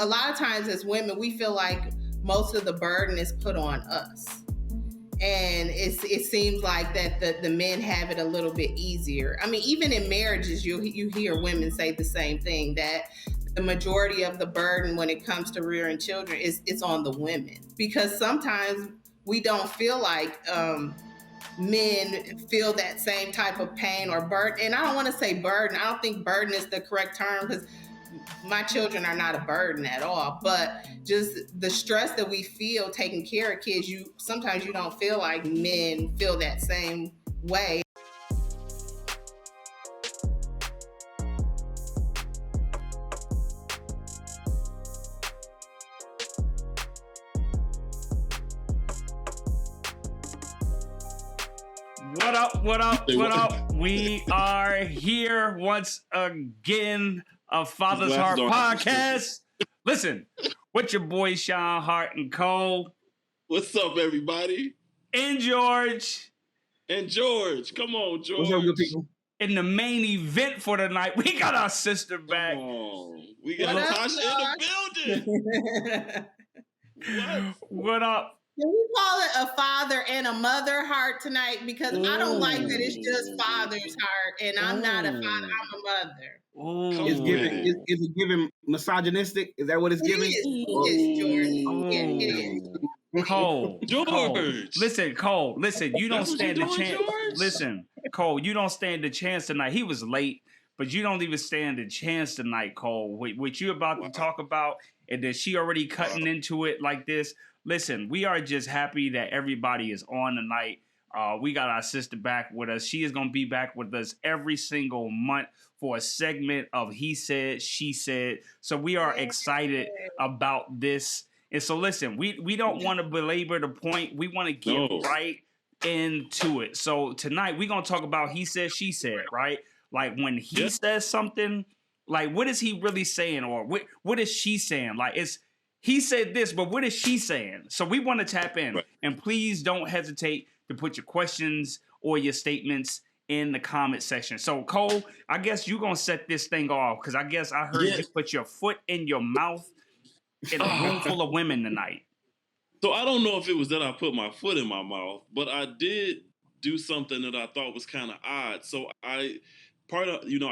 a lot of times as women, we feel like most of the burden is put on us. And it seems like that the men have it a little bit easier. I mean, even in marriages, you hear women say the same thing, that the majority of the burden when it comes to rearing children is on the women, because sometimes we don't feel like men feel that same type of pain or burden. And I don't want to say burden. I don't think burden is the correct term, because my children are not a burden at all, but just the stress that we feel taking care of kids, sometimes you don't feel like men feel that same way. What up, what up, what up? We are here once again, a Father's Heart podcast. Listen, with your boys Sean, Hart, and Cole. What's up, everybody? And George. And George. Come on, George. What's up, good people? In the main event for the night, we got our sister back. Come on. We got LaTashia in the building. What up? Can we call it a father and a mother heart tonight? Because I don't like that it's just father's heart, and I'm not a father, I'm a mother. Is it giving misogynistic? Is that what it's giving? It is. Cole. George. Cole. Listen, Cole. Listen, you don't stand a chance. George? Listen, Cole, you don't stand a chance tonight. He was late, but you don't even stand a chance tonight, Cole. What you about to talk about, and then she already cutting into it like this. Listen, we are just happy that everybody is on tonight. We got our sister back with us. She is going to be back with us every single month for a segment of He Said, She Said. So we are excited about this. And so listen, we don't want to belabor the point. We want to get right into it. So tonight we're going to talk about He Said, She Said, right? Like when he says something, like what is he really saying? Or what is she saying? Like he said this, but what is she saying? So we want to tap in. Right. And please don't hesitate to put your questions or your statements in the comment section. So, Cole, I guess you're going to set this thing off, because I guess I heard you put your foot in your mouth in a room full of women tonight. So I don't know if it was that I put my foot in my mouth, but I did do something that I thought was kind of odd. So I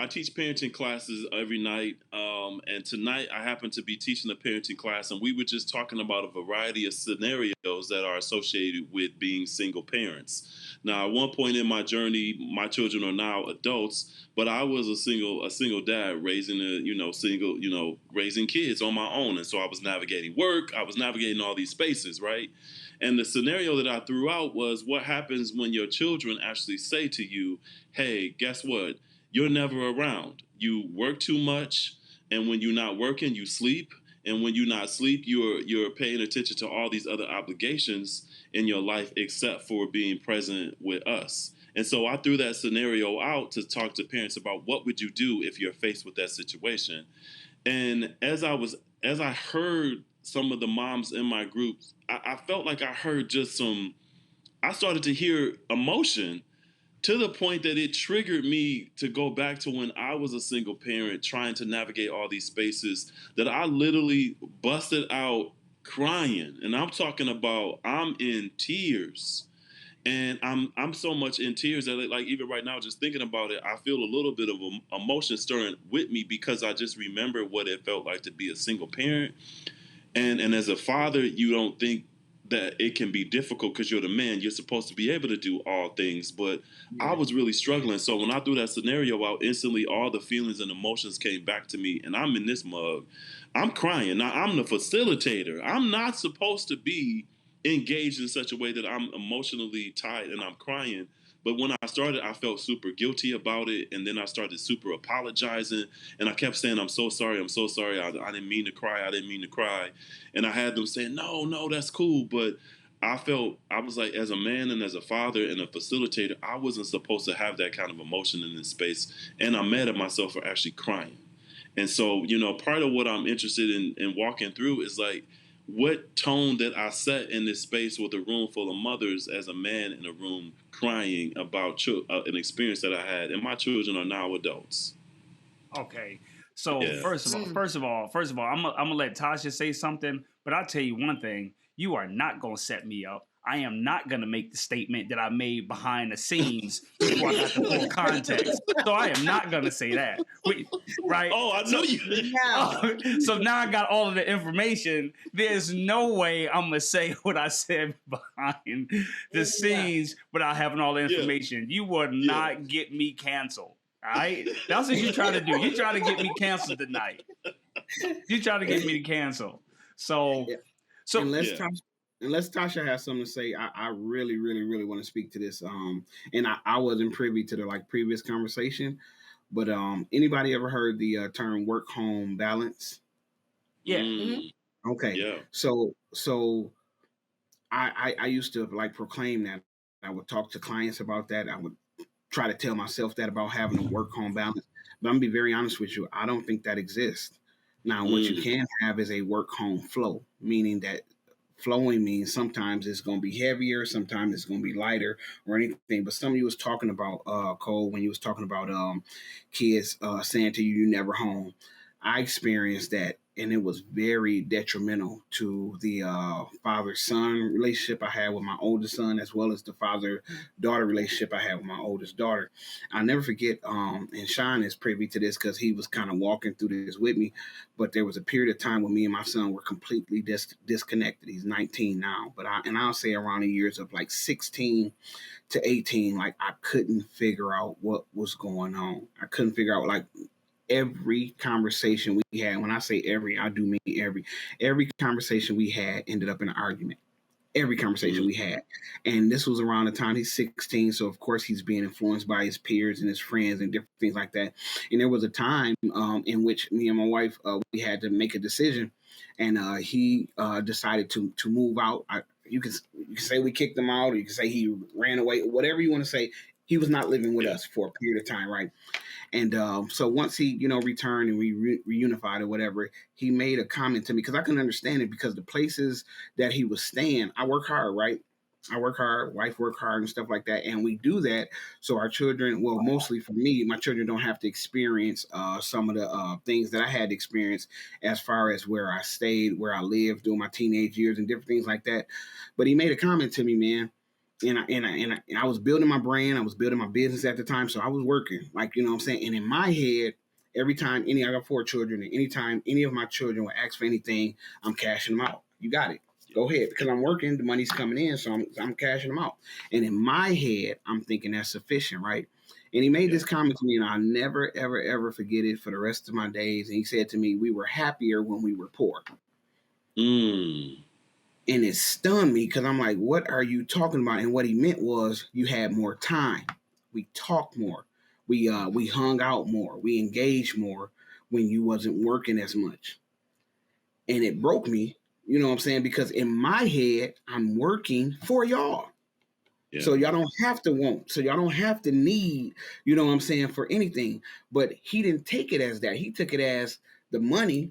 teach parenting classes every night, and tonight I happen to be teaching a parenting class, and we were just talking about a variety of scenarios that are associated with being single parents. Now, at one point in my journey, my children are now adults, but I was a single dad raising raising kids on my own, and so I was navigating work, I was navigating all these spaces, right? And the scenario that I threw out was, what happens when your children actually say to you, "Hey, guess what? You're never around. You work too much, and when you're not working, you sleep. And when you're not sleep, you're paying attention to all these other obligations in your life except for being present with us." And so I threw that scenario out to talk to parents about what would you do if you're faced with that situation. And as I heard some of the moms in my groups, I felt like I heard I started to hear emotion, to the point that it triggered me to go back to when I was a single parent trying to navigate all these spaces, that I literally busted out crying. And I'm talking about, I'm in tears. And I'm so much in tears that, like, even right now, just thinking about it, I feel a little bit of emotion stirring with me, because I just remember what it felt like to be a single parent. And as a father, you don't think that it can be difficult because you're the man. You're supposed to be able to do all things. But I was really struggling. So when I threw that scenario out, instantly all the feelings and emotions came back to me. And I'm in this mug. I'm crying. Now, I'm the facilitator. I'm not supposed to be engaged in such a way that I'm emotionally tied and I'm crying. But when I started, I felt super guilty about it. And then I started super apologizing. And I kept saying, I'm so sorry. I'm so sorry. I didn't mean to cry. I didn't mean to cry. And I had them saying, no, that's cool. But I was like, as a man and as a father and a facilitator, I wasn't supposed to have that kind of emotion in this space. And I'm mad at myself for actually crying. And so, part of what I'm interested in walking through is like, what tone that I set in this space with a room full of mothers as a man in a room crying about an experience that I had. And my children are now adults. Okay. So Yeah. first of all, I'm gonna let Tasha say something, but I'll tell you one thing: you are not gonna set me up. I am not gonna make the statement that I made behind the scenes before I got the full context. So I am not gonna say that. Right? Oh, I know you. No. So now I got all of the information. There's no way I'm gonna say what I said behind the scenes without having all the information. You would not get me canceled. All right, that's what you try to do. You try to get me canceled tonight. You try to get me to cancel. So, unless Tasha has something to say, I really, really, really want to speak to this. And I wasn't privy to the previous conversation, but anybody ever heard the term work home balance? Yeah. Mm-hmm. Okay. Yeah. So I used to proclaim that. I would talk to clients about that. I would try to tell myself that about having a work home balance. But I'm gonna be very honest with you. I don't think that exists. Now, what you can have is a work home flow, meaning that flowing means sometimes it's going to be heavier, sometimes it's going to be lighter or anything. But some of you was talking about Cole, when you was talking about kids saying to you, "You never home." I experienced that, and it was very detrimental to the father-son relationship I had with my oldest son, as well as the father-daughter relationship I had with my oldest daughter. I'll never forget, and Sean is privy to this because he was kind of walking through this with me, but there was a period of time when me and my son were completely disconnected. He's 19 now, but I'll say around the years of 16 to 18, I couldn't figure out what was going on. I couldn't figure out every conversation we had. When I say every, I do mean every conversation we had ended up in an argument. Every conversation we had. And this was around the time he's 16. So, of course, he's being influenced by his peers and his friends and different things like that. And there was a time in which me and my wife, we had to make a decision. And he decided to move out. You can say we kicked him out, or you can say he ran away, whatever you want to say. He was not living with us for a period of time, right? And so once he, returned and we reunified or whatever, he made a comment to me because I couldn't understand it because the places that he was staying, I work hard, right? I work hard, wife work hard and stuff like that. And we do that so our children, well, mostly for me, my children don't have to experience some of the things that I had to experience as far as where I stayed, where I lived during my teenage years and different things like that. But he made a comment to me, man. And I was building my brand. I was building my business at the time. So I was working, you know what I'm saying? And in my head, every time I got 4 children, and anytime any of my children would ask for anything, I'm cashing them out. You got it. Go ahead. Because I'm working, the money's coming in, so I'm cashing them out. And in my head, I'm thinking that's sufficient, right? And he made this comment to me, and I'll never, ever, ever forget it for the rest of my days. And he said to me, we were happier when we were poor. And it stunned me because I'm like, what are you talking about? And what he meant was you had more time. We talked more. We hung out more. We engaged more when you wasn't working as much. And it broke me, you know what I'm saying? Because in my head, I'm working for y'all. Yeah. So y'all don't have to want. So y'all don't have to need, you know what I'm saying, for anything. But he didn't take it as that. He took it as the money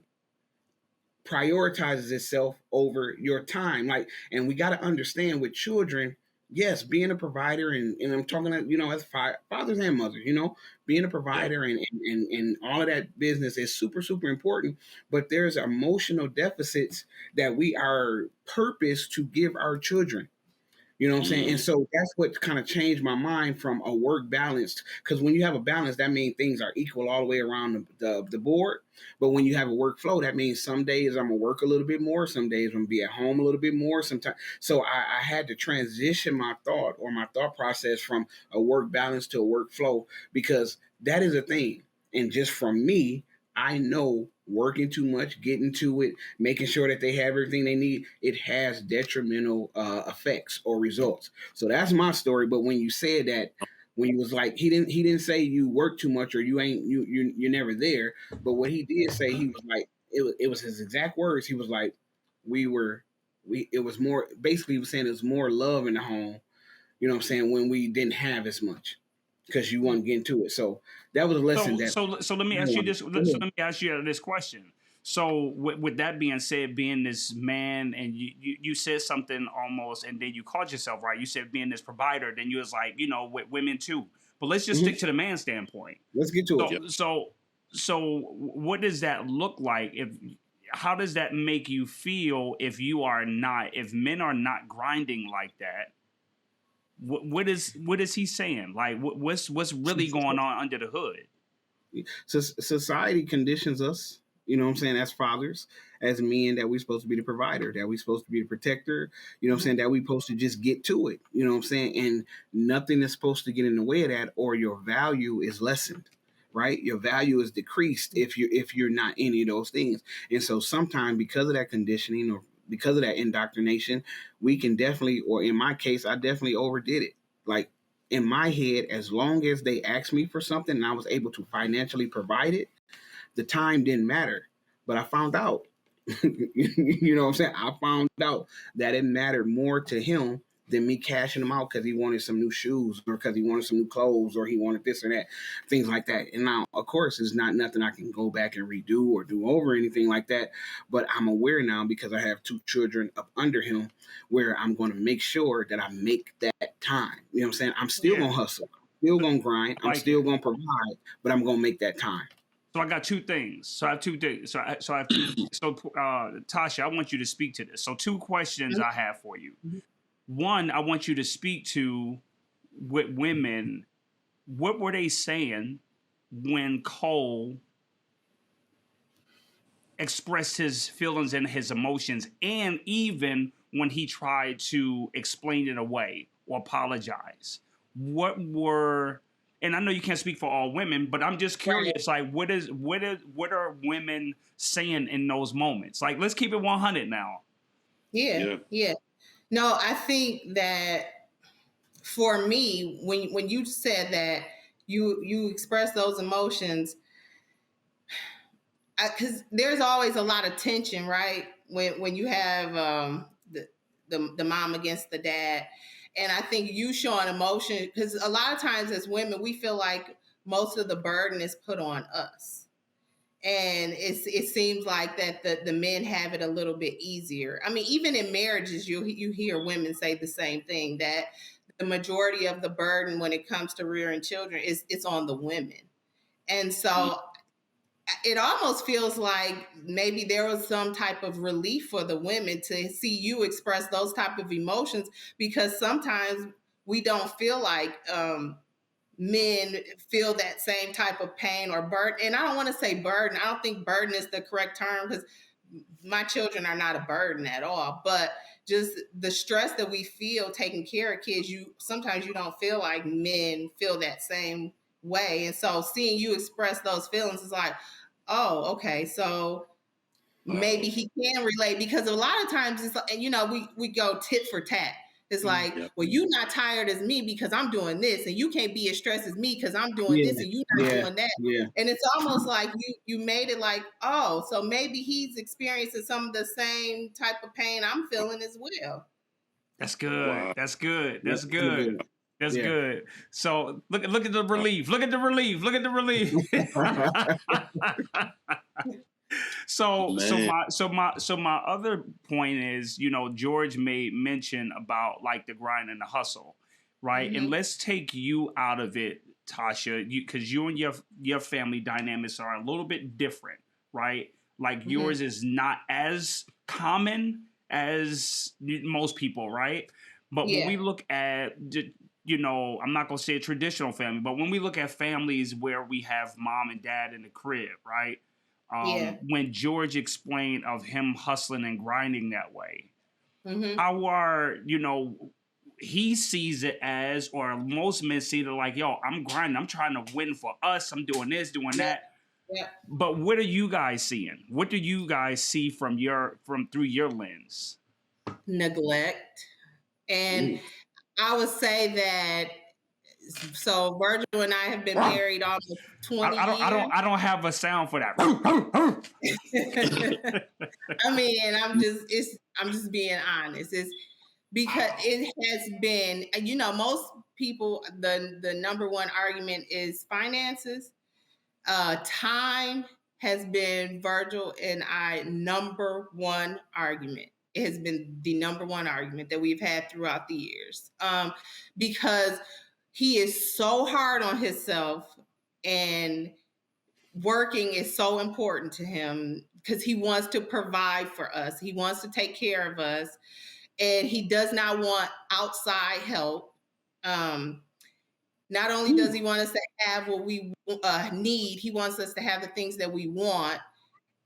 prioritizes itself over your time. And we got to understand with children, yes, being a provider, and I'm talking, as fathers and mothers, being a provider and all of that business is super, super important. But there's emotional deficits that we are purposed to give our children. You know what I'm saying? And so that's what kind of changed my mind from a work balance. Because when you have a balance, that means things are equal all the way around the board. But when you have a workflow, that means some days I'm going to work a little bit more. Some days I'm going to be at home a little bit more. Sometimes. So I had to transition my thought process from a work balance to a workflow, because that is a thing. And just from me, I know working too much, getting to it, making sure that they have everything they need, it has detrimental effects or results. So that's my story. But when you said that, when you was like, he didn't say you work too much or you're never there. But what he did say, he was like, it was his exact words. He was like, it was more, basically he was saying it was more love in the home, you know what I'm saying, when we didn't have as much, because you want to get into it. So that was a lesson. So let me ask you this. So let me ask you this question. So with that being said, being this man, and you said something almost, and then you called yourself right. You said being this provider, then you was like, with women too. But let's just stick to the man standpoint. Let's get to it. So what does that look like? How does that make you feel if men are not grinding like that? What is he saying? Like what's really going on under the hood? So society conditions us, you know what I'm saying, as fathers, as men, that we're supposed to be the provider, that we're supposed to be the protector, you know what I'm saying, that we're supposed to just get to it, you know what I'm saying, and nothing is supposed to get in the way of that, or your value is lessened. Right, your value is decreased if you're not any of those things, and so sometimes because of that conditioning or because of that indoctrination, we can definitely, or in my case, I definitely overdid it. Like in my head, as long as they asked me for something and I was able to financially provide it, the time didn't matter. But I found out, you know what I'm saying? I found out that it mattered more to him than me cashing him out because he wanted some new shoes or because he wanted some new clothes or he wanted this or that, things like that. And now, of course, it's not nothing I can go back and redo or do over or anything like that. But I'm aware now because I have 2 children up under him where I'm going to make sure that I make that time. You know what I'm saying? I'm still going to hustle, still going to grind, I'm still going to provide, but I'm going to make that time. So I got 2 things. So I have 2 things. So I have 2 things. So Tasha, I want you to speak to this. So 2 questions I have for you. One, I want you to speak to with women. What were they saying when Cole expressed his feelings and his emotions, and even when he tried to explain it away or apologize? What were, and I know you can't speak for all women, but I'm just curious, like what are women saying in those moments? Like, let's keep it 100 now. Yeah. No, I think that for me, when you said that you express those emotions, because there's always a lot of tension, right? When you have the mom against the dad, and I think you showing emotion, because a lot of times as women we feel like most of the burden is put on us. And it seems like that the men have it a little bit easier. I mean, even in marriages, you hear women say the same thing, that the majority of the burden when it comes to rearing children is it's on the women. And so it almost feels like maybe there was some type of relief for the women to see you express those type of emotions, because sometimes we don't feel like men feel that same type of pain or burden. And I don't want to say burden. I don't think burden is the correct term, because my children are not a burden at all. But just the stress that we feel taking care of kids, sometimes you don't feel like men feel that same way. And so seeing you express those feelings is like, oh, okay, so maybe he can relate, because a lot of times it's like, we go tit for tat. It's like, well, you're not tired as me because I'm doing this, and you can't be as stressed as me because I'm doing this and you're not doing that. Yeah. And it's almost like you made it like, oh, so maybe he's experiencing some of the same type of pain I'm feeling as well. That's good. Wow. That's good. That's Yeah. good. That's good. So look at the relief. Look at the relief. Look at the relief. So my other point is, George made mention about like the grind and the hustle, right? Mm-hmm. And let's take you out of it, Tasha, because you and your family dynamics are a little bit different, right? Like mm-hmm. yours is not as common as most people, right? But when we look at, I'm not going to say a traditional family, but when we look at families where we have mom and dad in the crib, right? When George explained of him hustling and grinding that way, mm-hmm. how are, he sees it as, or most men see it like, yo, I'm grinding, I'm trying to win for us, I'm doing this, doing that. Yeah. But what are you guys seeing? What do you guys see from through your lens? Neglect. And I would say that, so Virgil and I have been married almost 20 years. I don't have a sound for that. I mean, and I'm just being honest. It's because it has been, most people, the number one argument is finances. Time has been Virgil and I number one argument. It has been the number one argument that we've had throughout the years, because he is so hard on himself, and working is so important to him because he wants to provide for us. He wants to take care of us, and he does not want outside help. Not only does he want us to have what we need, he wants us to have the things that we want.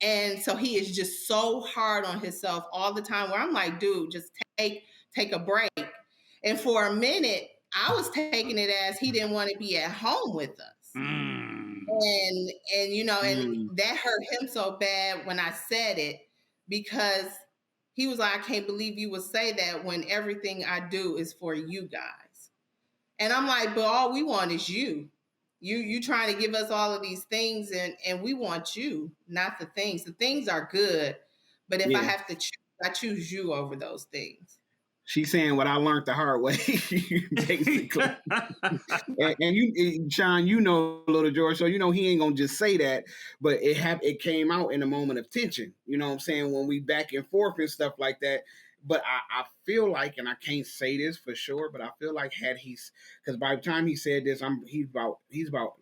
And so he is just so hard on himself all the time, where I'm like, dude, just take a break. And for a minute, I was taking it as he didn't want to be at home with us. And you know, and that hurt him so bad when I said it, because he was like, I can't believe you would say that when everything I do is for you guys. And I'm like, but all we want is you. You trying to give us all of these things, and we want you, not the things. The things are good, but if I have to choose, I choose you over those things. She's saying what I learned the hard way, basically. and you, Sean, you know, little George, so you know he ain't gonna just say that, but it came out in a moment of tension. You know what I'm saying, when we back and forth and stuff like that. But I feel like, and I can't say this for sure, but I feel like because by the time he said this, he's about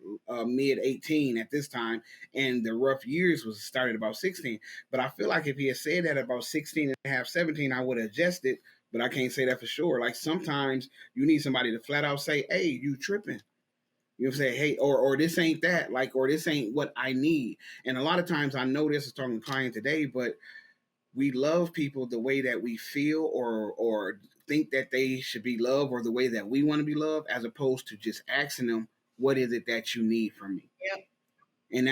mid 18 at this time, and the rough years was started about 16. But I feel like if he had said that about 16 and a half, 17, I would have adjusted. But I can't say that for sure. Like sometimes you need somebody to flat out say, "Hey, you tripping." You know what I'm saying? Hey, or this ain't that, like, or this ain't what I need. And a lot of times I know this is talking to client today, but we love people the way that we feel or think that they should be loved, or the way that we want to be loved, as opposed to just asking them, what is it that you need from me? Yep. And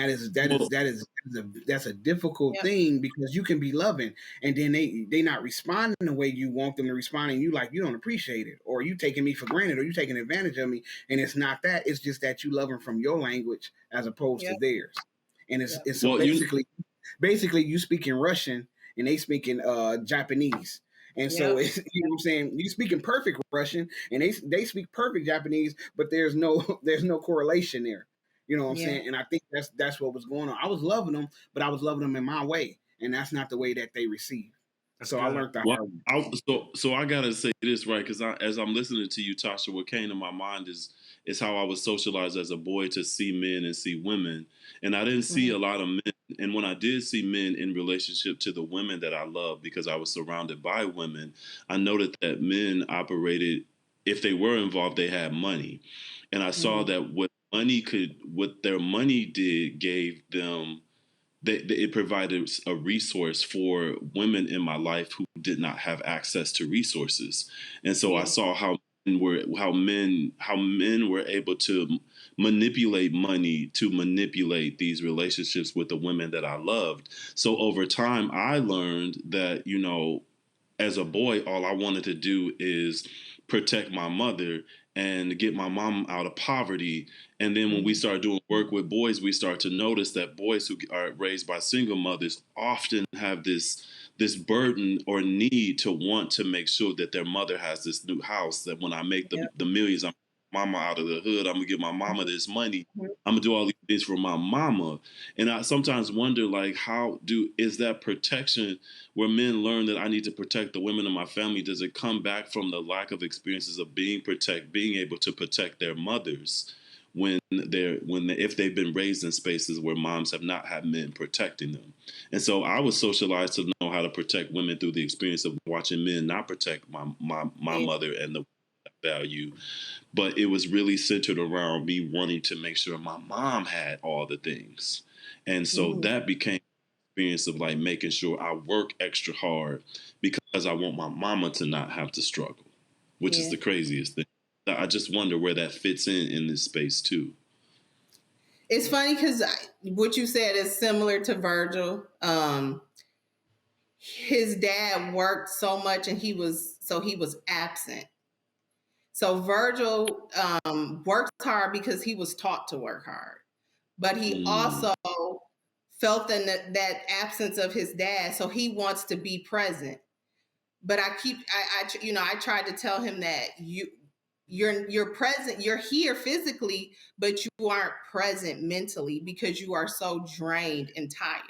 that's a difficult thing, because you can be loving and then they not responding the way you want them to respond, and you don't appreciate it, or you taking me for granted, or you taking advantage of me. And it's not that, it's just that you love them from your language as opposed to theirs. And it's so basically you speaking Russian and they speaking Japanese. And so it's, you know what I'm saying, you speaking perfect Russian and they speak perfect Japanese, but there's no correlation there. You know what I'm saying? And I think that's what was going on. I was loving them, but I was loving them in my way, and that's not the way that they receive. So I learned that hard way. So I gotta say this, right? Because as I'm listening to you, Tasha, what came to my mind is how I was socialized as a boy to see men and see women, and I didn't see a lot of men. And when I did see men in relationship to the women that I loved, because I was surrounded by women, I noted that men operated, if they were involved, they had money, and I saw that what their money did gave them, it provided a resource for women in my life who did not have access to resources. And so I saw how men were able to manipulate money to manipulate these relationships with the women that I loved. So over time, I learned that, you know, as a boy, all I wanted to do is protect my mother and get my mom out of poverty. And then when we start doing work with boys, we start to notice that boys who are raised by single mothers often have this burden or need to want to make sure that their mother has this new house, that when I make the millions, I'm mama out of the hood, I'm gonna give my mama this money. I'm gonna do all these things for my mama. And I sometimes wonder, like, is that protection where men learn that I need to protect the women in my family? Does it come back from the lack of experiences of being able to protect their mothers if they've been raised in spaces where moms have not had men protecting them? And so I was socialized to know how to protect women through the experience of watching men not protect my mother and the value. But it was really centered around me wanting to make sure my mom had all the things. And so that became the experience of like making sure I work extra hard because I want my mama to not have to struggle, which is the craziest thing. I just wonder where that fits in this space too. It's funny because what you said is similar to Virgil. His dad worked so much and he was absent. So Virgil works hard because he was taught to work hard, but he also felt that absence of his dad, so he wants to be present. But I tried to tell him that you're present, you're here physically, but you aren't present mentally because you are so drained and tired.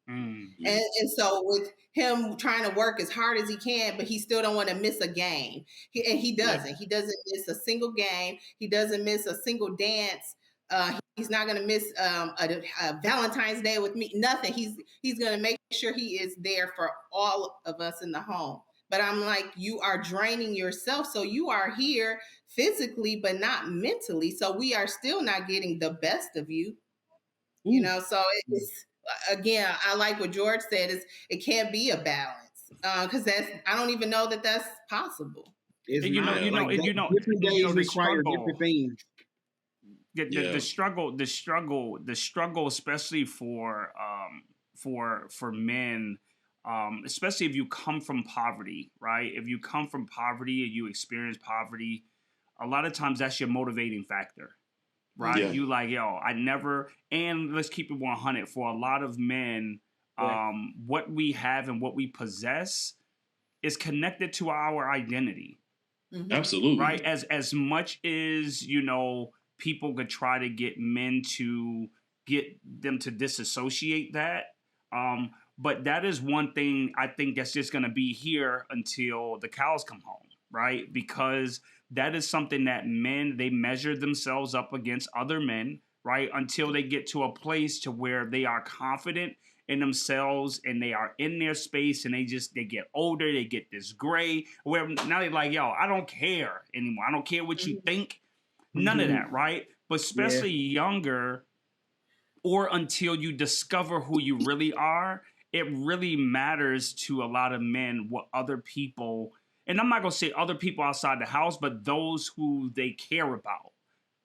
And so with him trying to work as hard as he can, but he still don't want to miss a game. He doesn't. He doesn't miss a single game. He doesn't miss a single dance He's not going to miss a Valentine's Day with me. Nothing. He's going to make sure he is there for all of us in the home. But I'm like, you are draining yourself. So you are here physically, but not mentally. So we are still not getting the best of you. You know, so it's, again, I like what George said, is it can't be a balance, because I don't even know that that's possible. It's You know, not you know, like and that. Different days the require struggle. different things. The struggle, especially for men, especially if you come from poverty, right? If you come from poverty and you experience poverty, a lot of times that's your motivating factor, right? Yeah. You like, yo, I never, and let's keep it 100. For a lot of men, what we have and what we possess is connected to our identity. Mm-hmm. Absolutely. Right? As much as, people could try to get men to get them to disassociate that. But that is one thing I think that's just going to be here until the cows come home, right? Because that is something that men, they measure themselves up against other men, right? Until they get to a place to where they are confident in themselves and they are in their space and they get older, they get this gray, where now they're like, yo, I don't care anymore. I don't care what you think. None of that, right? But especially younger, or until you discover who you really are, it really matters to a lot of men what other people, and I'm not going to say other people outside the house, but those who they care about,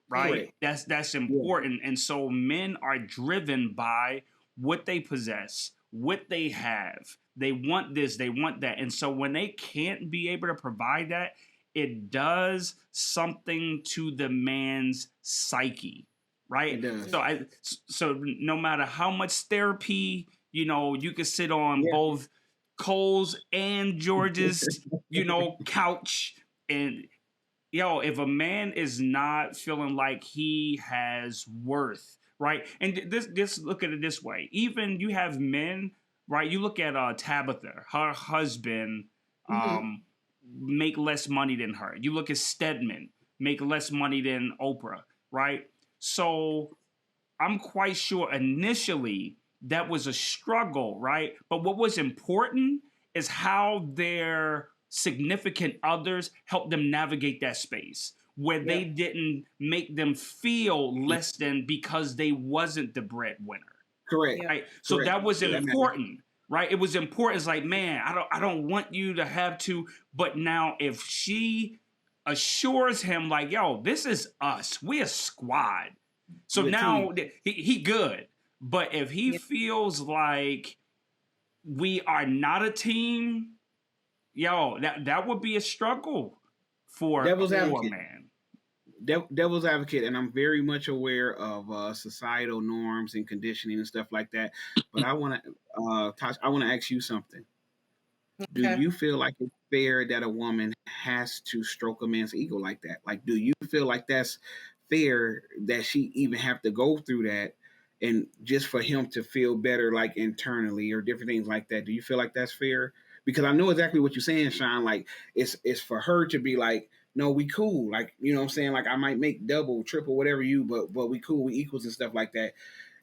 right? Correct. That's important. And so men are driven by what they possess, what they have. They want this, they want that. And so when they can't be able to provide that, it does something to the man's psyche, right? It does. So no matter how much therapy, you can sit on both Cole's and George's, couch, and if a man is not feeling like he has worth, right? And this look at it this way. Even you have men, right? You look at Tabitha, her husband, make less money than her. You look at Stedman, make less money than Oprah, right? So I'm quite sure initially that was a struggle, right? But what was important is how their significant others helped them navigate that space where they didn't make them feel less than because they wasn't the breadwinner. Correct. Right? So that was important. Right? It was important. It's like, man, I don't want you to have to. But now if she assures him like, yo, this is us. We're a squad. So now he good. But if he feels like we are not a team, yo, that would be a struggle for a man. Devil's advocate, and I'm very much aware of societal norms and conditioning and stuff like that. But I want to ask you something. Okay. Do you feel like it's fair that a woman has to stroke a man's ego like that? Like, do you feel like that's fair that she even have to go through that, and just for him to feel better, like internally or different things like that? Do you feel like that's fair? Because I know exactly what you're saying, Sean. Like, it's for her to be like, no, we cool. Like, you know what I'm saying? Like, I might make double, triple, whatever but we cool, we equals and stuff like that.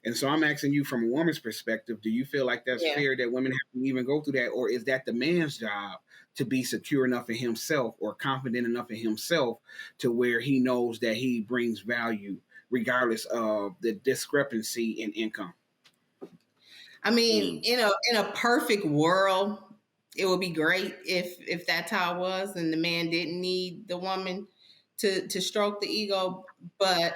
And so I'm asking you from a woman's perspective, do you feel like that's fair that women have to even go through that? Or is that the man's job to be secure enough in himself or confident enough in himself to where he knows that he brings value regardless of the discrepancy in income? I mean, in a perfect world, it would be great if that's how it was and the man didn't need the woman to stroke the ego. But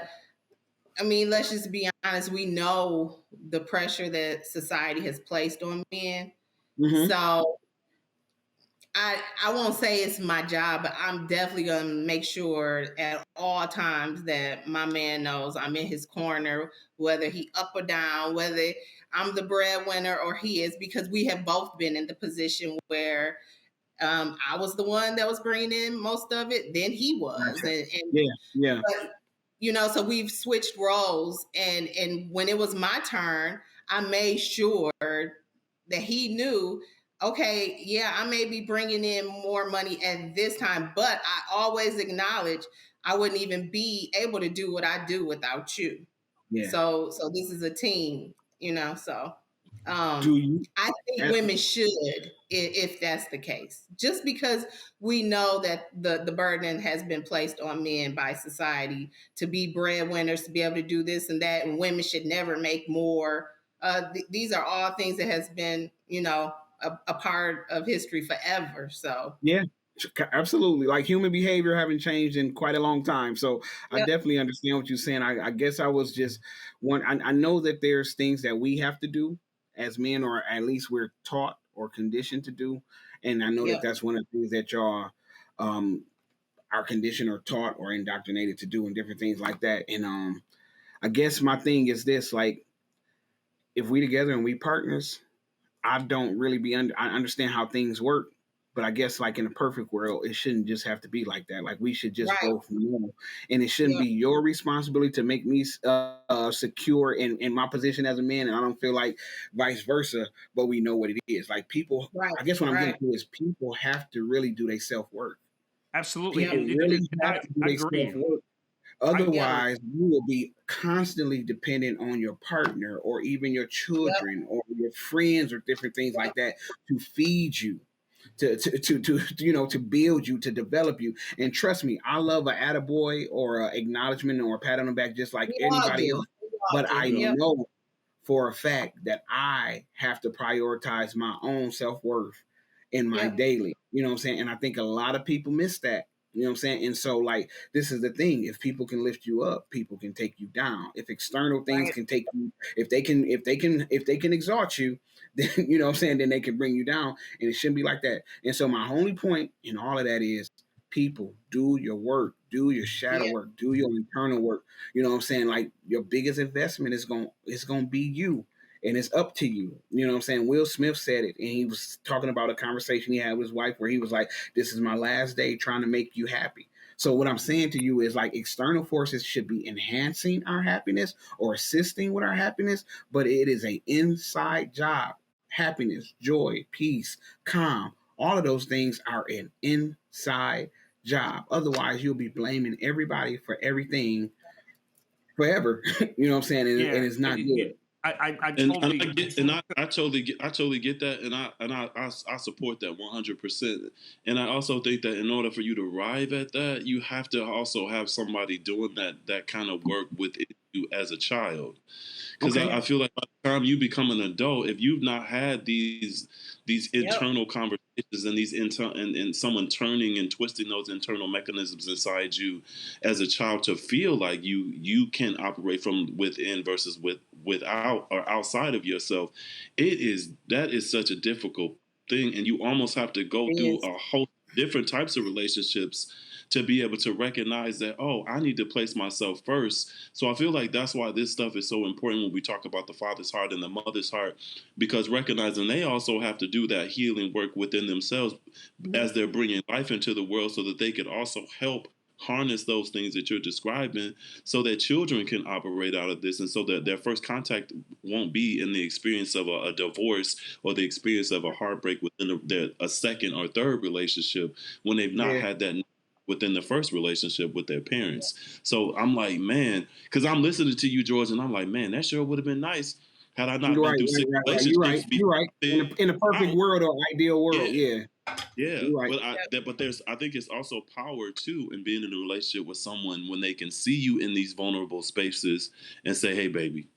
I mean, let's just be honest. We know the pressure that society has placed on men. Mm-hmm. So I won't say it's my job, but I'm definitely going to make sure at all times that my man knows I'm in his corner, whether he up or down, whether I'm the breadwinner or he is, because we have both been in the position where I was the one that was bringing in most of it, then he was. And But, so we've switched roles. And when it was my turn, I made sure that he knew, okay, yeah, I may be bringing in more money at this time, but I always acknowledge I wouldn't even be able to do what I do without you. Yeah. So this is a team, so Do you? I think women should, if that's the case, just because we know that the burden has been placed on men by society to be breadwinners, to be able to do this and that, and women should never make more. These are all things that has been, a part of history forever. So Yeah, absolutely. Like human behavior haven't changed in quite a long time. So I yep, definitely understand what you're saying. I guess I was just one. I know that there's things that we have to do as men, or at least we're taught or conditioned to do. And I know that yep, that's one of the things that y'all are conditioned or taught or indoctrinated to do, and different things like that. And I guess my thing is this: like, if we together and we partners, I don't really I understand how things work, but I guess like in a perfect world, it shouldn't just have to be like that. Like we should just right, both know, and it shouldn't yep, be your responsibility to make me secure in my position as a man, and I don't feel like vice versa. But we know what it is. Like people, right, I guess what I'm getting right, to is people have to really do their self work. Absolutely. yep, People really have to do I their self agree. work. I yep, agree. Otherwise, you will be constantly dependent on your partner or even your yep, children or your friends or different things yep. like that to feed you, to build you, to develop you. And trust me, I love a attaboy or a acknowledgement or a pat on the back just like We all anybody do. else. We all But do. I Yeah. Yep. know for a fact that I have to prioritize my own self worth in my Yep. daily. You know what I'm saying? And I think a lot of people miss that. You know what I'm saying? And so, like, this is the thing: if people can lift you up, people can take you down. If external things Right. can take you, if they can exalt you, then you know what I'm saying, then they can bring you down. And it shouldn't be like that. And so, my only point in all of that is, people, do your work, do your shadow Yeah. work, do your internal work. You know what I'm saying? Like your biggest investment is gonna be you. And it's up to you. You know what I'm saying? Will Smith said it, and he was talking about a conversation he had with his wife where he was like, "This is my last day trying to make you happy." So what I'm saying to you is like external forces should be enhancing our happiness or assisting with our happiness, but it is an inside job. Happiness, joy, peace, calm, all of those things are an inside job. Otherwise, you'll be blaming everybody for everything forever. You know what I'm saying? And Yeah. it's not good. I And totally. I get and I totally get that, and I support that 100%. And I also think that in order for you to arrive at that, you have to also have somebody doing that kind of work within you as a child. Because Okay. I feel like by the time you become an adult, if you've not had these Yep. internal conversations and and someone turning and twisting those internal mechanisms inside you as a child to feel like you can operate from within versus without or outside of yourself, that is such a difficult thing, and you almost have to go It through is. a whole different types of relationships to be able to recognize that, oh, I need to place myself first. So I feel like that's why this stuff is so important when we talk about the father's heart and the mother's heart, because recognizing they also have to do that healing work within themselves Mhm. as they're bringing life into the world, so that they could also help harness those things that you're describing, so that children can operate out of this, and so that their first contact won't be in the experience of a divorce or the experience of a heartbreak within a second or third relationship, when they've not Yeah. had that within the first relationship with their parents. So I'm like, man, because I'm listening to you, George, and I'm like, man, that sure would have been nice had I not You're been right, through right, six right, right. You're right. relationships You're before right. I In figured in a it perfect out. world or ideal world, Yeah. yeah. Yeah, You're right. but there's I think it's also power too in being in a relationship with someone when they can see you in these vulnerable spaces and say, "Hey, baby."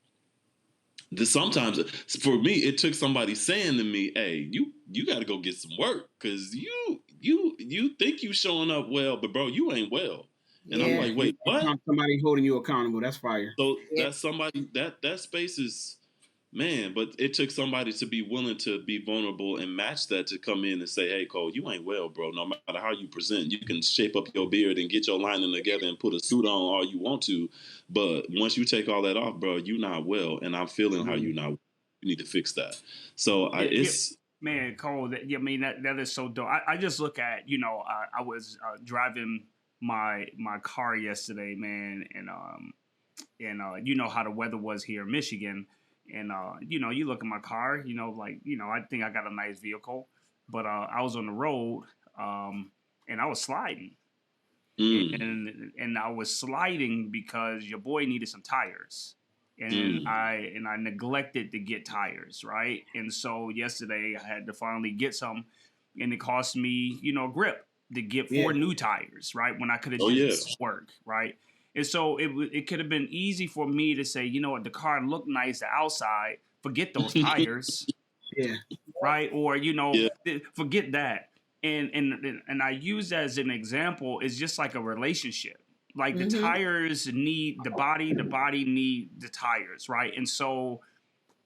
This sometimes for me, it took somebody saying to me, "Hey, you got to go get some work because you think you showing up well, but bro, you ain't well." And I'm Yeah. like, "Wait, what?" Somebody holding you accountable. That's fire. So Yeah. that's somebody that space is, man, but it took somebody to be willing to be vulnerable and match that to come in and say, "Hey, Cole, you ain't well, bro. No matter how you present, you can shape up your beard and get your lining together and put a suit on all you want to, but once you take all that off, bro, you not well, and I'm feeling how Mm. you not. You need to fix that." So Yeah, yeah, it's man, Cole. I mean, that is so dope. I just look at, I was driving my car yesterday, man, and you know how the weather was here in Michigan, and you look at my car, I think I got a nice vehicle, but I was on the road, and I was sliding, mm, and I was sliding because your boy needed some tires. and I neglected to get tires, right? And so yesterday I had to finally get some, and it cost me, grip to get 4 new tires, right? When I could have just work, right? And so it could have been easy for me to say, you know what, the car looked nice outside, forget those tires, right? Or forget that. And I use that as an example. It's just like a relationship. Like the tires need the body need the tires, right? And so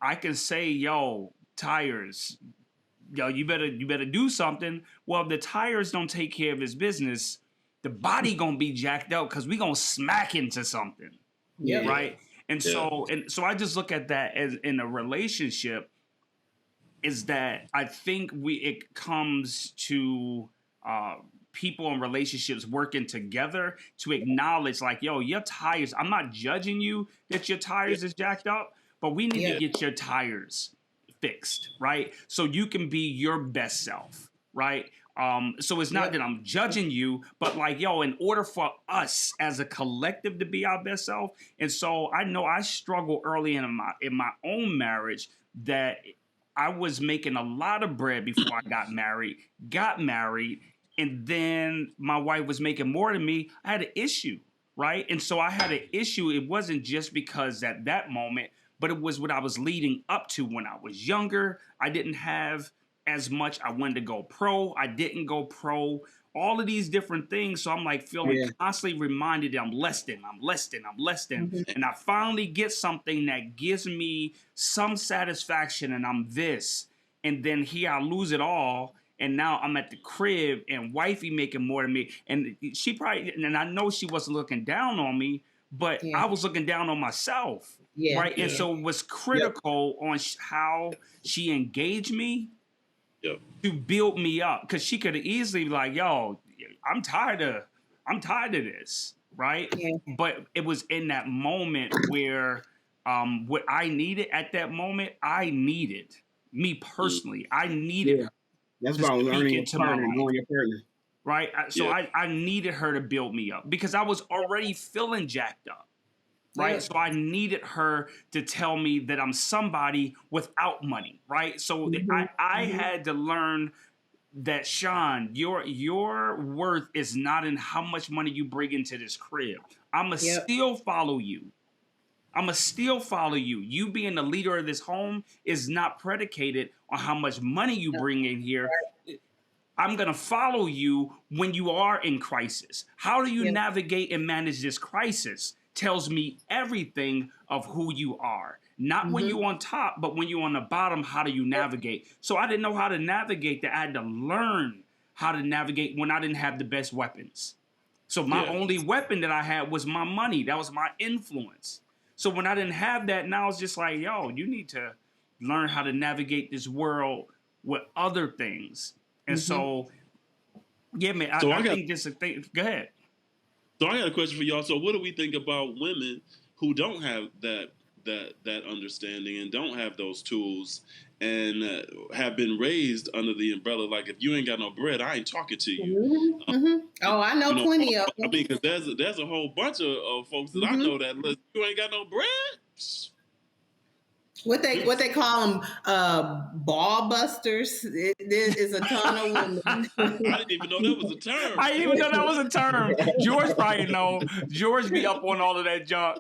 I can say, yo, tires, yo, you better do something. Well, if the tires don't take care of his business, the body gonna be jacked up because we gonna smack into something, right? And so I just look at that as in a relationship. Is that I think it comes to people in relationships working together to acknowledge, like, yo, your tires. I'm not judging you that your tires is jacked up, but we need to get your tires fixed, right? So you can be your best self, right? So it's not that I'm judging you, but like, yo, in order for us as a collective to be our best self, and so I know I struggle early in my own marriage that I was making a lot of bread before I got married, and then my wife was making more than me. I had an issue, right? And so I had an issue. It wasn't just because at that moment, but it was what I was leading up to when I was younger. I didn't have as much. I wanted to go pro. I didn't go pro. All of these different things. So I'm like feeling constantly reminded that I'm less than. And I finally get something that gives me some satisfaction and I'm this. And then here I lose it all. And now I'm at the crib and wifey making more than me. And she probably, and I know she wasn't looking down on me, but I was looking down on myself. Right. And so it was critical on how she engaged me to build me up, because she could have easily be like, yo, I'm tired of this, right? But it was in that moment where what I needed at that moment, me personally, I needed that's about learning your partner, knowing your partner. Right? So I needed her to build me up because I was already feeling jacked up. Right. So I needed her to tell me that I'm somebody without money. Right. So I had to learn that, Sean, your worth is not in how much money you bring into this crib. I'ma still follow you. You being the leader of this home is not predicated on how much money you bring in here. I'm going to follow you when you are in crisis. How do you navigate and manage this crisis tells me everything of who you are. Not when you're on top, but when you're on the bottom, how do you navigate? So I didn't know how to navigate that. I had to learn how to navigate when I didn't have the best weapons. So my only weapon that I had was my money. That was my influence. So when I didn't have that, now it's just like, yo, you need to learn how to navigate this world with other things. And so, man, I think this is a thing. Go ahead. So I got a question for y'all. So what do we think about women who don't have that understanding and don't have those tools and have been raised under the umbrella? Like, if you ain't got no bread, I ain't talking to you. Oh, I know plenty of them. I mean, because there's a whole bunch of folks that I know that you ain't got no bread. What they call them, ball busters. There's a ton of women. I didn't even know that was a term. I didn't even know that was a term. George probably know. George be up on all of that junk.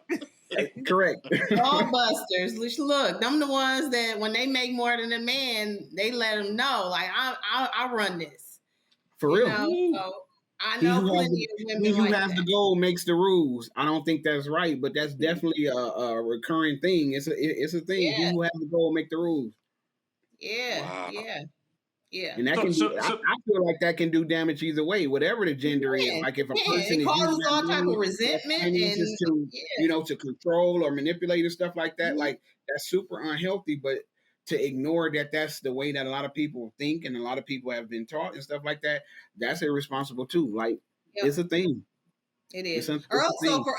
Correct. Ball busters. Look, them the ones that when they make more than a man, they let them know, like, I run this. For real. So I know plenty of women who like has that. the goal makes the rules. I don't think that's right, but that's definitely a recurring thing. It's a thing. Yeah. He who has the goal make the rules. Yeah, wow. yeah. And that can I feel like that can do damage either way, whatever the gender is. Like if a person it causes all type of resentment and just to to control or manipulate and stuff like that. Like that's super unhealthy. But to ignore that's the way that a lot of people think and a lot of people have been taught and stuff like that, that's irresponsible too. Like it's a thing. It is. So for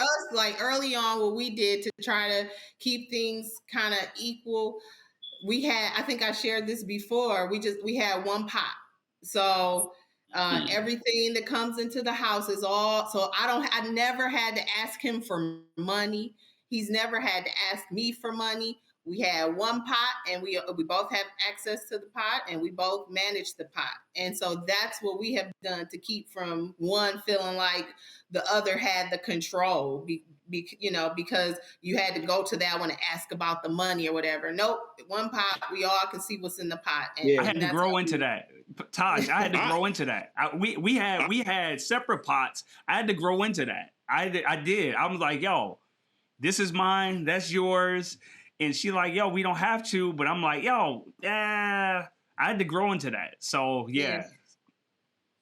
us, like early on, what we did to try to keep things kind of equal, we had, I think I shared this before, we had one pot. So everything that comes into the house is all, so I never had to ask him for money. He's never had to ask me for money. We had one pot, and we both have access to the pot, and we both manage the pot. And so that's what we have done to keep from one feeling like the other had the control, because you had to go to that one and ask about the money or whatever. Nope, one pot, we all can see what's in the pot. And, I had to grow into that. Tosh, I had to grow into that. We had separate pots. I had to grow into that. I did. I was like, yo, this is mine, that's yours. And she like, yo, we don't have to. But I'm like, yo, I had to grow into that. So, yeah.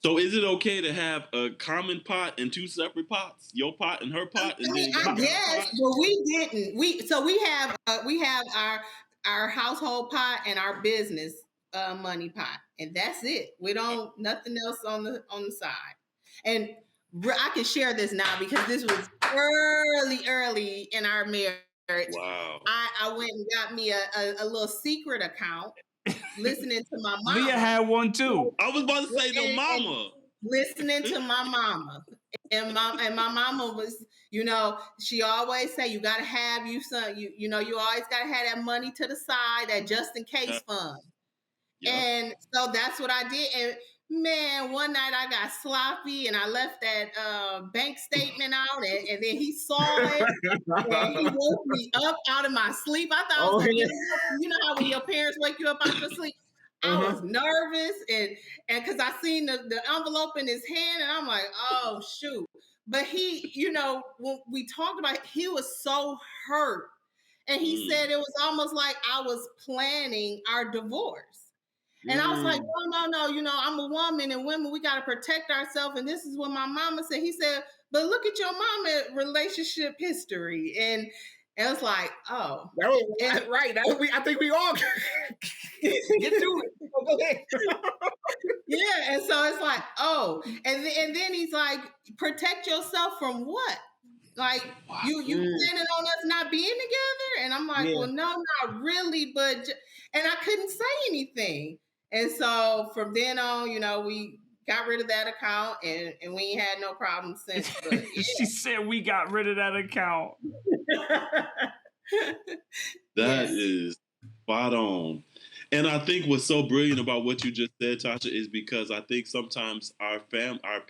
So is it okay to have a common pot and two separate pots? Your pot and her pot? I guess, but we didn't. We have our household pot and our business money pot. And that's it. We don't, nothing else on the side. And I can share this now because this was early in our marriage. Wow. I went and got me a little secret account, listening to my mama. Leah had one too. I was about to say the mama. Listening to my mama. And my mama was, she always say, you got to have you always got to have that money to the side, that just in case fund. Yep. And so that's what I did. And man, one night I got sloppy and I left that bank statement out, and then he saw it and he woke me up out of my sleep. I thought I was gonna get up. You know how when your parents wake you up out of your sleep? I was nervous and because I seen the envelope in his hand, and I'm like, oh shoot. But he, when we talked about it, he was so hurt. And he said it was almost like I was planning our divorce. And I was like, no, I'm a woman, and women, we got to protect ourselves. And this is what my mama said. He said, but look at your mama relationship history. And it was like, oh. That was right. I think we all get to it. Okay. Yeah, and so it's like, oh. And then he's like, protect yourself from what? Like, you planning on us not being together? And I'm like, well, no, not really. But, and I couldn't say anything. And so from then on, we got rid of that account, and we ain't had no problem since. But, She said we got rid of that account. That is spot on. And I think what's so brilliant about what you just said, Tasha, is because I think sometimes our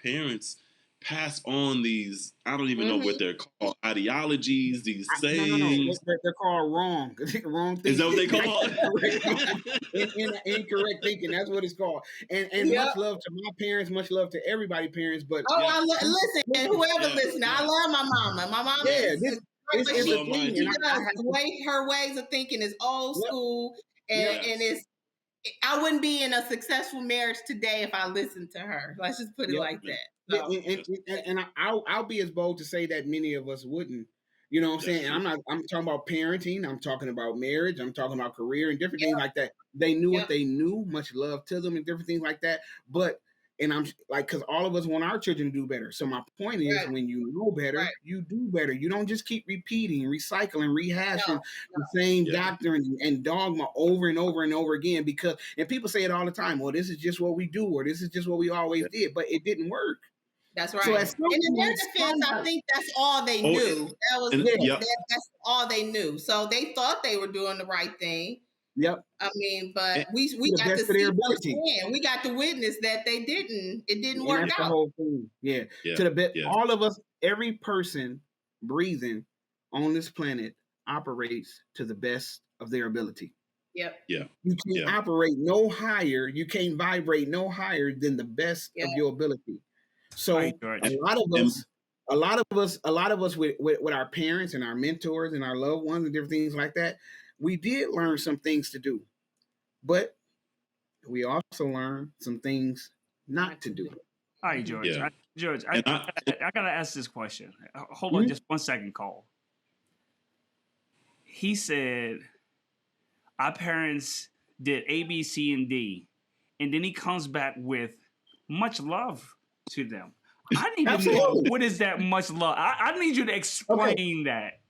parents pass on these, I don't even know what they're called, ideologies, these sayings. No. They're called wrong. Wrong thinking. Is that what they call Incorrect thinking. That's what it's called. And much love to my parents, much love to everybody's parents. But listen, and whoever listening, I love my mama. My mama is her ways of thinking is old school, and it's. I wouldn't be in a successful marriage today if I listened to her. Let's just put it like that. So. And I'll be as bold to say that many of us wouldn't. You know what I'm saying? I'm talking about parenting. I'm talking about marriage. I'm talking about career and different things like that. They knew what they knew. Much love to them and different things like that. But, and I'm like, because all of us want our children to do better. So my point is, when you know better, you do better. You don't just keep repeating, recycling, rehashing the same doctrine and dogma over and over and over again. And people say it all the time. Well, this is just what we do, or this is just what we always did. But it didn't work. That's right. So in their defense, I think that's all they knew. That's all they knew. So they thought they were doing the right thing. Yep. I mean, but we got to see firsthand. We got to witness that they didn't. It didn't work out. The whole thing. Yeah. To the best. All of us, every person breathing on this planet operates to the best of their ability. Yep. Yeah. You can't operate no higher. You can't vibrate no higher than the best of your ability. So a lot of us with our parents and our mentors and our loved ones and different things like that, we did learn some things to do, but we also learned some things not to do. All right, George. George, I gotta ask this question. Hold on, just 1 second, Cole. He said our parents did A, B, C, and D, and then he comes back with much love to them. I need to know, what is that much love? I need you to explain that.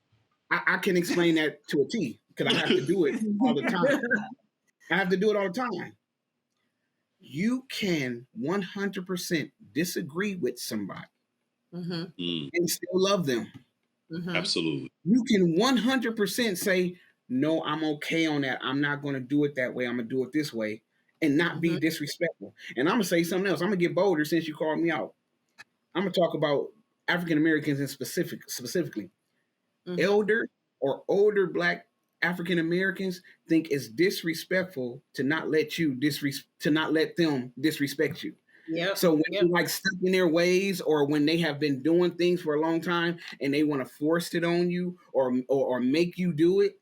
I can explain that to a T because I have to do it all the time. You can 100% disagree with somebody and still love them. Absolutely. You can 100% say, no, I'm okay on that. I'm not going to do it that way. I'm going to do it this way and not be disrespectful. And I'm going to say something else. I'm going to get bolder since you called me out. I'm going to talk about African Americans in specifically. Elder or older Black African Americans think it's disrespectful to not let them disrespect you. Yep. So when you like stuck in their ways, or when they have been doing things for a long time and they want to force it on you or make you do it,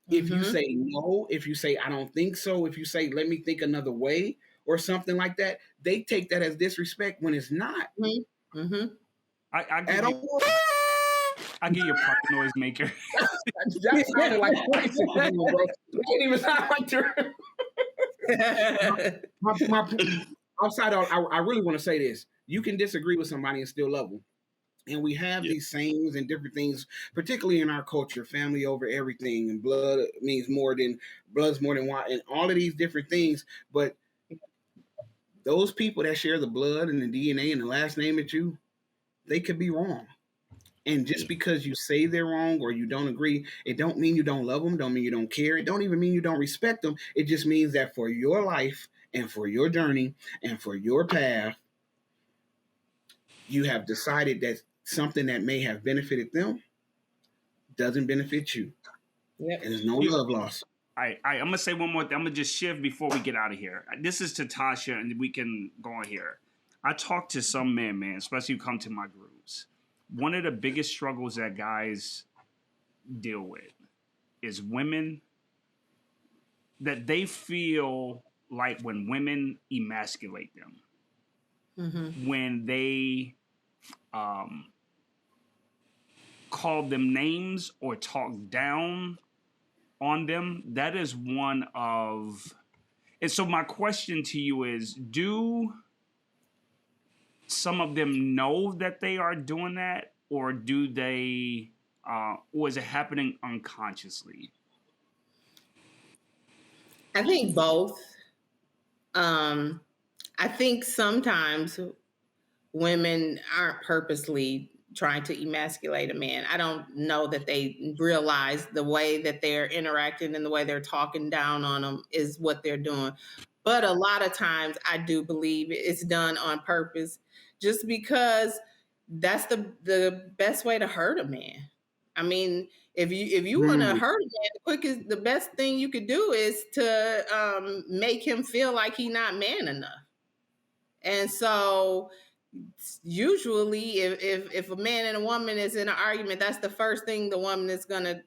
if you say no, if you say I don't think so, if you say let me think another way or something like that, they take that as disrespect when it's not. I give you a party noise maker. That sounded like a bicycle, bro. You can't even sound like outside of, I really want to say this. You can disagree with somebody and still love them. And we have these sayings and different things, particularly in our culture, family over everything, and blood's more than wine, and all of these different things. But those people that share the blood and the DNA and the last name at you, they could be wrong. And just because you say they're wrong or you don't agree, it don't mean you don't love them, don't mean you don't care. It don't even mean you don't respect them. It just means that for your life and for your journey and for your path, you have decided that something that may have benefited them doesn't benefit you. And there's no love lost. I'm going to say one more thing. I'm going to just shift before we get out of here. This is to Tasha, and we can go on here. I talk to some men, especially who come to my groups. One of the biggest struggles that guys deal with is women, that they feel like when women emasculate them, when they call them names or talk down on them, that is one of... And so my question to you is, do some of them know that they are doing that, or do they, or is it happening unconsciously? I think both. I think sometimes women aren't purposely trying to emasculate a man. I don't know that they realize the way that they're interacting and the way they're talking down on them is what they're doing. But a lot of times I do believe it's done on purpose, just because that's the best way to hurt a man. I mean, if you want to hurt a man, the best thing you could do is to make him feel like he's not man enough. And so usually if a man and a woman is in an argument, that's the first thing the woman is going to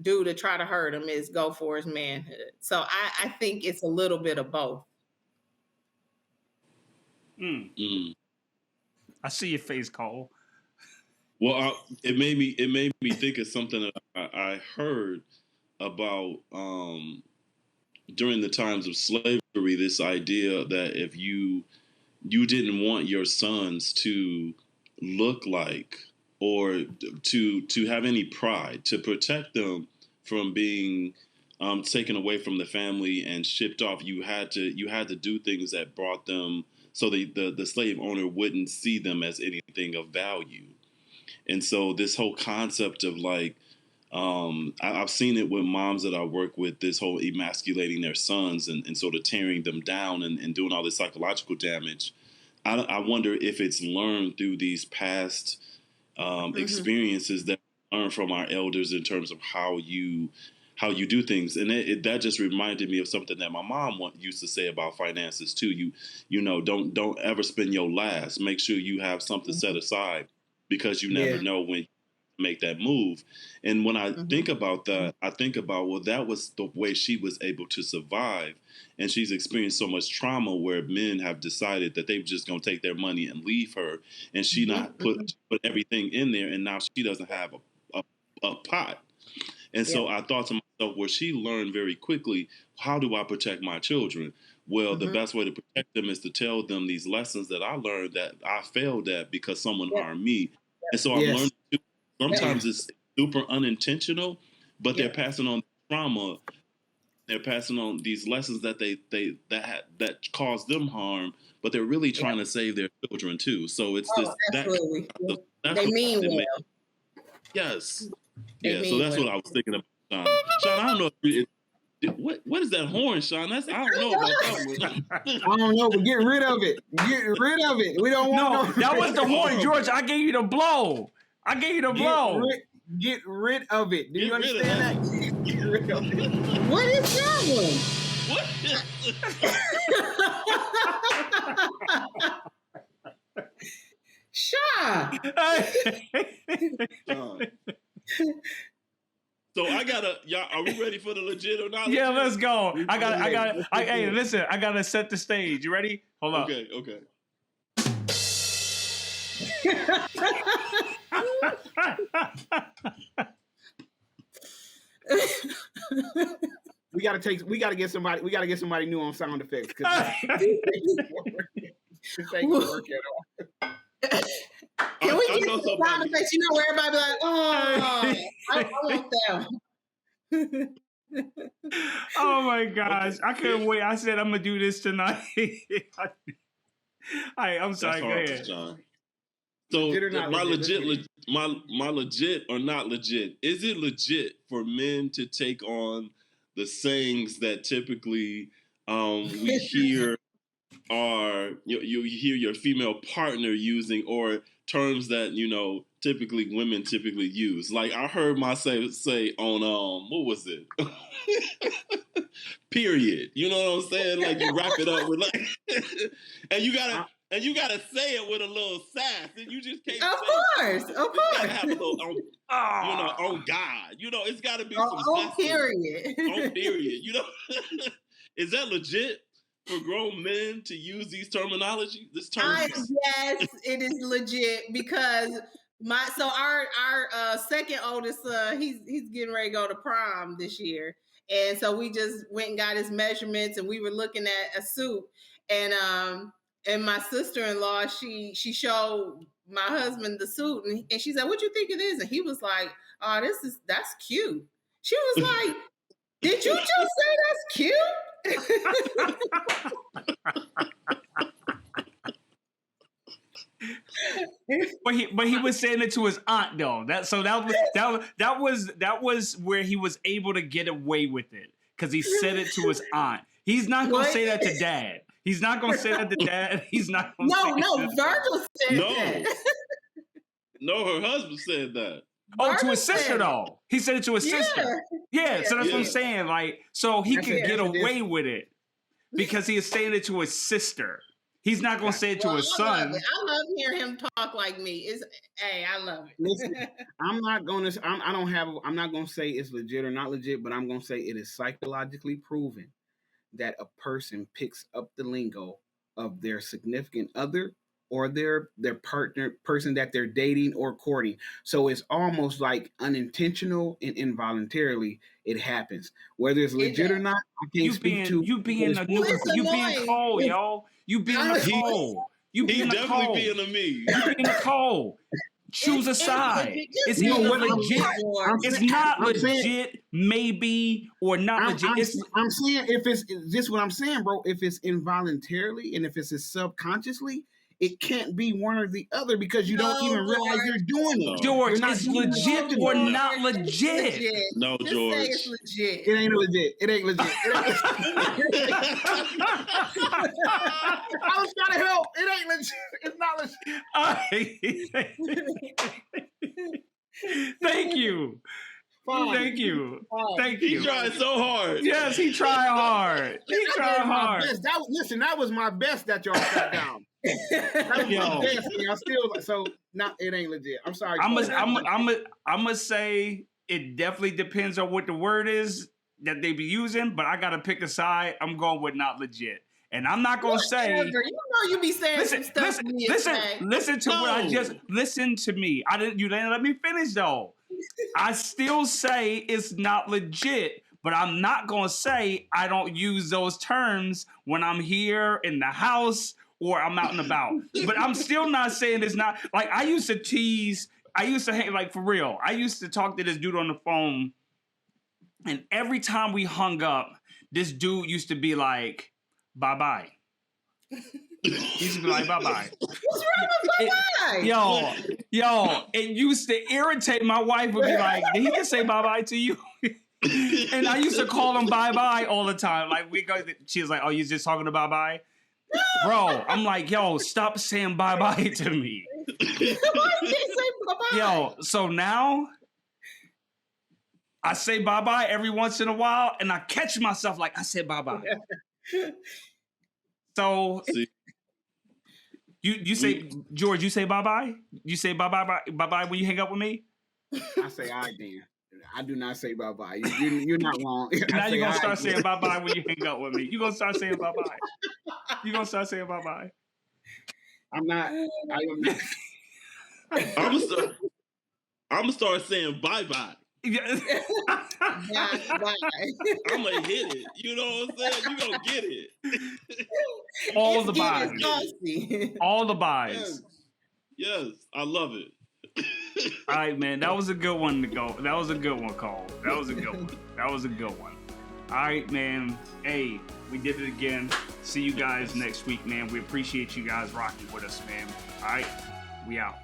do to try to hurt him is go for his manhood. So I think it's a little bit of both. I see your face, Cole. Well, it made me think of something that I heard about during the times of slavery. This idea that if you didn't want your sons to look like, or to have any pride, to protect them from being taken away from the family and shipped off, you had to do things that brought them, so the slave owner wouldn't see them as anything of value. And so this whole concept of like, I've seen it with moms that I work with, this whole emasculating their sons and sort of tearing them down and doing all this psychological damage. I wonder if it's learned through these past experiences that we learn from our elders in terms of how you do things. And that just reminded me of something that my mom used to say about finances too. You know, don't ever spend your last. Make sure you have something set aside, because you never know when you make that move. And when I think about that, I think about, well, that was the way she was able to survive. And she's experienced so much trauma where men have decided that they're just going to take their money and leave her. And she not put everything in there. And now she doesn't have a pot. And so I thought to myself, well, she learned very quickly, how do I protect my children? Well, the best way to protect them is to tell them these lessons that I learned that I failed at because someone harmed me. And so I've learned sometimes it's super unintentional, but they're passing on trauma. They're passing on these lessons that that cause them harm, but they're really trying to save their children too. So it's absolutely. They mean well. Yes. They Yeah, so mean that's well. what I was thinking about, Sean. Sean, I don't know if what is that horn, Sean? I don't know about that one. I don't know, but get rid of it. Get rid of it. We don't want No, that was the horn, Oh. George. I gave you the blow. I gave you the blow. Get rid of it. Do you Get rid of understand that? Get rid of it. What is that one? What? Sha. So I gotta, y'all. Are we ready for the legit or not? Yeah, legit? let's go. Hey, listen, I gotta set the stage. You ready? Hold up. Okay. We gotta get somebody new on sound effects. This ain't gonna work at all. Can we get some sound effects? You know, where everybody be like, oh, I want that. Oh my gosh, I couldn't wait. I said I'm gonna do this tonight. All right, I'm sorry. Go ahead. John. So my legit or not legit? Is it legit for men to take on the sayings that typically we hear are you hear your female partner using, or terms that typically women use? Like I heard myself say on what was it? Period. You know what I'm saying? Like you wrap it up with like, and you gotta say it with a little sass, and you just can't. Of course. You gotta have a little on God. It's gotta be some period. On period. Is that legit for grown men to use these terminology? This term? Yes, it is legit because our second oldest son, he's getting ready to go to prom this year. And so we just went and got his measurements, and we were looking at a suit. And my sister-in-law, she showed my husband the suit, and she said, "What you think it is?" And he was like, "Oh, that's cute." She was like, "Did you just say that's cute?" But he was saying it to his aunt though. That was where he was able to get away with it, because he said it to his aunt. He's not gonna say that to dad. He's not gonna say that to dad. He's not gonna No, Virgil said that. No, her husband said that. Oh, Virgil to his sister though. He said it to his sister. Yeah, so that's what I'm saying. Like, so he could get away with it because he is saying it to his sister. He's not going to say it to his son. I love hearing him talk like me. I love it. Listen, I'm not going to say it's legit or not legit, but I'm going to say it is psychologically proven that a person picks up the lingo of their significant other or their partner, person that they're dating or courting. So it's almost like unintentional and involuntarily it happens. Whether it's legit or not, I can't speak to. You being cold, yo. You being a cold. You being a cold. Being a me. You being a cold. Choose a side. It's either legit. It's not legit, maybe, or not legit. I'm saying if it's this what I'm saying, bro. If it's involuntarily and if it's subconsciously, it can't be one or the other because you don't even realize you're doing it. George, it's legit or not legit. No, George. Say it's legit. It ain't legit. It ain't legit. I was trying to help. It ain't legit. It's not legit. Thank you. Fine. Thank you. Thank you. He tried so hard. Yes, he tried hard. He tried hard. That was my best that y'all sat down. That was my best. I still so not. It ain't legit. I'm sorry. I'm gonna say it definitely depends on what the word is that they be using, but I gotta pick a side. I'm going with not legit. And I'm not gonna say. You be saying some stuff. Listen to what I just. Listen to me. You didn't let me finish though. I still say it's not legit, but I'm not gonna say I don't use those terms when I'm here in the house or I'm out and about. But I'm still not saying it's not. Like I used to tease. I used to hate, like for real. I used to talk to this dude on the phone, and every time we hung up, this dude used to be like, "Bye-bye." He used to be like, bye-bye. What's wrong with bye-bye? Yo, it used to irritate. My wife would be like, did he just say bye-bye to you? And I used to call him bye-bye all the time. Like, she was like, oh, you just talking to bye-bye? Bro, I'm like, yo, stop saying bye-bye to me. Why you can't say bye-bye? Yo, so now I say bye-bye every once in a while, and I catch myself like I said bye-bye. So you say, George, you say bye-bye? You say bye-bye when you hang up with me? I say all right then. I do not say bye-bye. You're not wrong. Now you're going to start saying bye-bye when you hang up with me. You're going to start saying bye-bye. You're going to start saying bye-bye. I'm not. I am not. I'm gonna start saying bye-bye. Yeah. Bye. I'm gonna hit it. You know what I'm saying? You gonna get it. All the buys. All the buys. Yes, I love it. All right, man. That was a good one to go. That was a good one, Cole. That was a good one. That was a good one. All right, man. Hey, we did it again. See you guys next week, man. We appreciate you guys rocking with us, man. All right, we out.